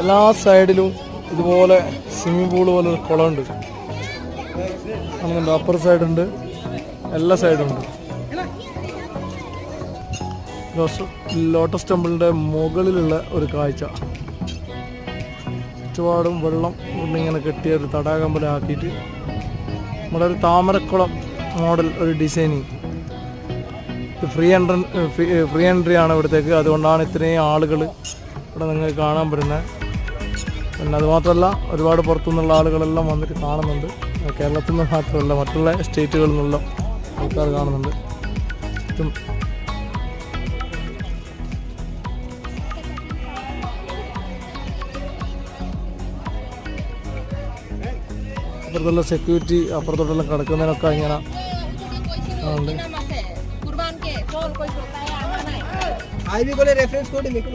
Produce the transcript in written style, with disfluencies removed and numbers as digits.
എല്ലാ സൈഡിലും ഇതുപോലെ സ്വിമ്മിംഗ് പൂൾ പോലെ ഒരു കുളമുണ്ട്. അങ്ങനെ അപ്പർ സൈഡുണ്ട്, എല്ലാ സൈഡും ഉണ്ട്. ലോട്ടസ് ടെമ്പിളിൻ്റെ മുകളിലുള്ള ഒരു കാഴ്ച. ചുറ്റുപാടും വെള്ളം ഇങ്ങനെ കെട്ടിയ ഒരു തടാകം പോലെ ആക്കിയിട്ട് നമ്മുടെ ഒരു താമരക്കുളം മോഡൽ ഒരു ഡിസൈനിങ്. ഫ്രീ എൻട്രി ആണ് ഇവിടത്തേക്ക്. അതുകൊണ്ടാണ് ഇത്രയും ആളുകൾ ഇവിടെ നിങ്ങൾക്ക് കാണാൻ പറ്റുന്നത്. പിന്നെ അതുമാത്രമല്ല, ഒരുപാട് പുറത്തുനിന്നുള്ള ആളുകളെല്ലാം വന്നിട്ട് കാണുന്നുണ്ട്. കേരളത്തിൽ നിന്ന് മാത്രമല്ല, മറ്റുള്ള സ്റ്റേറ്റുകളിൽ നിന്നുള്ള ആൾക്കാർ കാണുന്നുണ്ട്. അപ്പുറത്തുള്ള സെക്യൂരിറ്റി അപ്പുറത്തോട്ടെല്ലാം കിടക്കുന്നതിനൊക്കെ ഇങ്ങനെ आई भी बोले रेफरेंस कोड मेरे को